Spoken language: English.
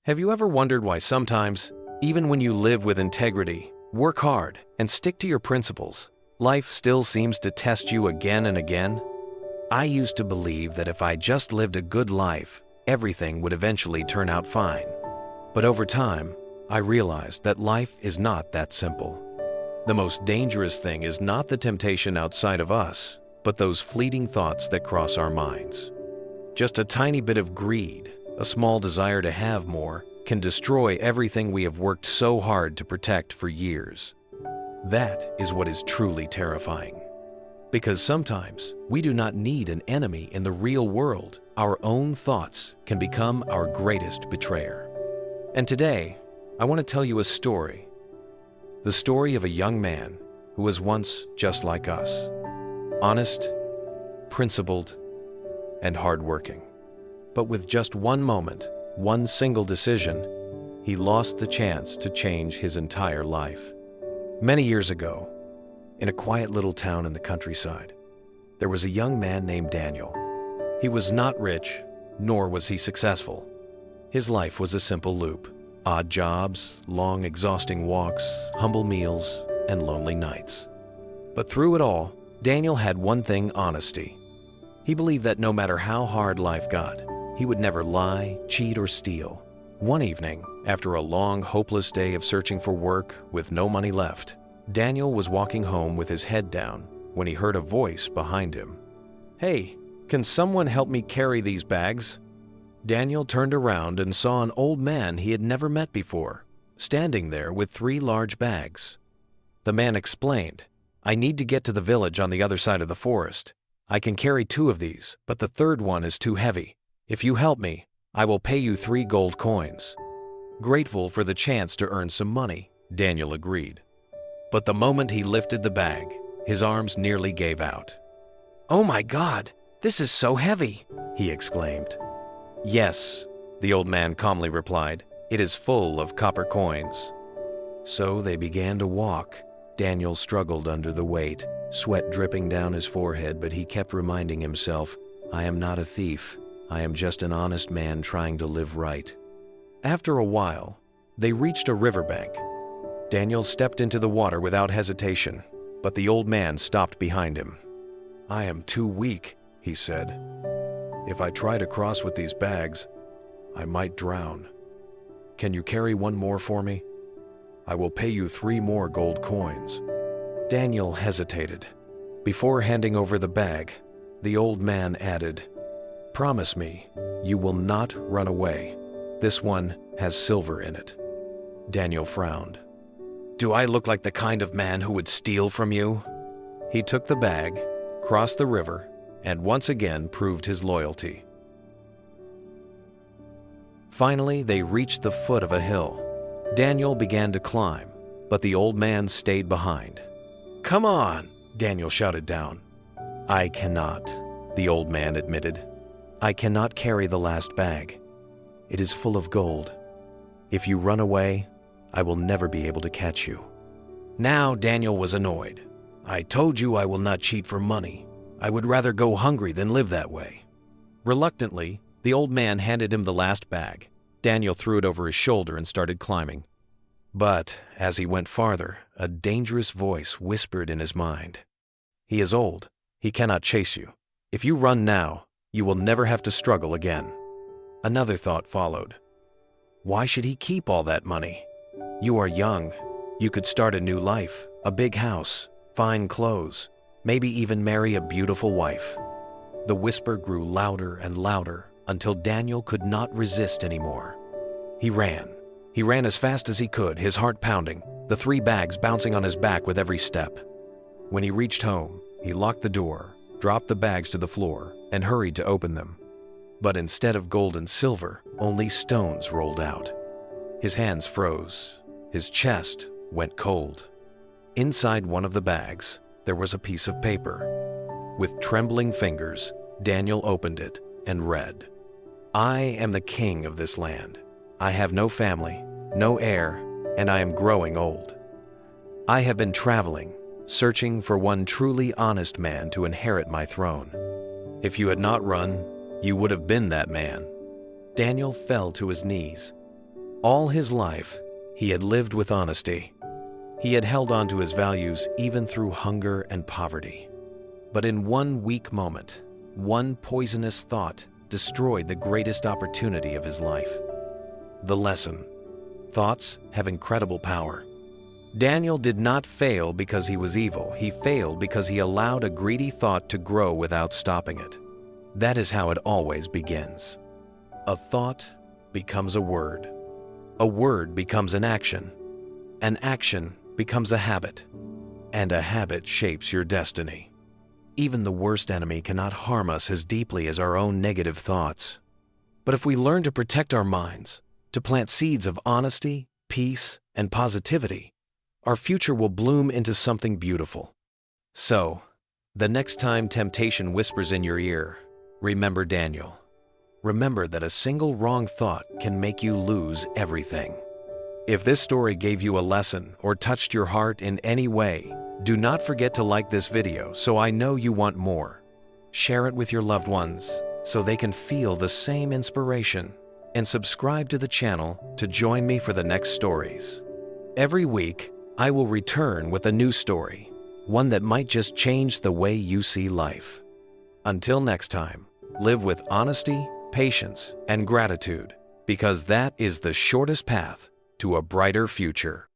Have you ever wondered why sometimes, even when you live with integrity, work hard, and stick to your principles, life still seems to test you again and again? I used to believe that if I just lived a good life, everything would eventually turn out fine. But over time, I realized that life is not that simple. The most dangerous thing is not the temptation outside of us, but those fleeting thoughts that cross our minds. Just a tiny bit of greed, a small desire to have more, can destroy everything we have worked so hard to protect for years. That is what is truly terrifying. Because sometimes we do not need an enemy in the real world. Our own thoughts can become our greatest betrayer. And today, I want to tell you a story. The story of a young man who was once just like us. Honest, principled, and hardworking. But with just one moment, one single decision, he lost the chance to change his entire life. Many years ago, in a quiet little town in the countryside, there was a young man named Daniel. He was not rich, nor was he successful. His life was a simple loop: odd jobs, long, exhausting walks, humble meals, and lonely nights. But through it all, Daniel had one thing: honesty. He believed that no matter how hard life got, he would never lie, cheat, or steal. One evening, after a long, hopeless day of searching for work with no money left, Daniel was walking home with his head down when he heard a voice behind him. "Hey, can someone help me carry these bags?" Daniel turned around and saw an old man he had never met before, standing there with 3 large bags. The man explained, "I need to get to the village on the other side of the forest. I can carry 2 of these, but the third one is too heavy. If you help me, I will pay you 3 gold coins." Grateful for the chance to earn some money, Daniel agreed. But the moment he lifted the bag, his arms nearly gave out. "Oh my God, this is so heavy!" he exclaimed. "Yes," the old man calmly replied, "it is full of copper coins." So they began to walk. Daniel struggled under the weight, sweat dripping down his forehead, but he kept reminding himself, "I am not a thief. I am just an honest man trying to live right." After a while, they reached a riverbank. Daniel stepped into the water without hesitation, but the old man stopped behind him. "I am too weak," he said. "If I try to cross with these bags, I might drown. Can you carry one more for me? I will pay you 3 more gold coins." Daniel hesitated. Before handing over the bag, the old man added, "Promise me you will not run away. This one has silver in it." Daniel frowned. "Do I look like the kind of man who would steal from you?" He took the bag, crossed the river, and once again proved his loyalty. Finally, they reached the foot of a hill. Daniel began to climb, but the old man stayed behind. "Come on!" Daniel shouted down. "I cannot," the old man admitted. "I cannot carry the last bag. It is full of gold. If you run away, I will never be able to catch you." Now Daniel was annoyed. "I told you I will not cheat for money. I would rather go hungry than live that way." Reluctantly, the old man handed him the last bag. Daniel threw it over his shoulder and started climbing. But as he went farther, a dangerous voice whispered in his mind. "He is old. He cannot chase you. If you run now, you will never have to struggle again." Another thought followed. Why should he keep all that money? You are young. You could start a new life, a big house, fine clothes, maybe even marry a beautiful wife. The whisper grew louder and louder until Daniel could not resist anymore. He ran. He ran as fast as he could, his heart pounding, the 3 bags bouncing on his back with every step. When he reached home, he locked the door, dropped the bags to the floor, and hurried to open them. But instead of gold and silver, only stones rolled out. His hands froze. His chest went cold. Inside one of the bags, there was a piece of paper. With trembling fingers, Daniel opened it and read, "I am the king of this land. I have no family, no heir, and I am growing old. I have been traveling, searching for one truly honest man to inherit my throne. If you had not run, you would have been that man." Daniel fell to his knees. All his life, he had lived with honesty. He had held on to his values even through hunger and poverty. But in one weak moment, one poisonous thought destroyed the greatest opportunity of his life. The lesson: thoughts have incredible power. Daniel did not fail because he was evil. He failed because he allowed a greedy thought to grow without stopping it. That is how it always begins. A thought becomes a word becomes an action becomes a habit, and a habit shapes your destiny. Even the worst enemy cannot harm us as deeply as our own negative thoughts. But if we learn to protect our minds, to plant seeds of honesty, peace, and positivity, our future will bloom into something beautiful. So, the next time temptation whispers in your ear, remember Daniel. Remember that a single wrong thought can make you lose everything. If this story gave you a lesson or touched your heart in any way, do not forget to like this video so I know you want more. Share it with your loved ones so they can feel the same inspiration, and subscribe to the channel to join me for the next stories. Every week, I will return with a new story, one that might just change the way you see life. Until next time, live with honesty, patience, and gratitude, because that is the shortest path to a brighter future.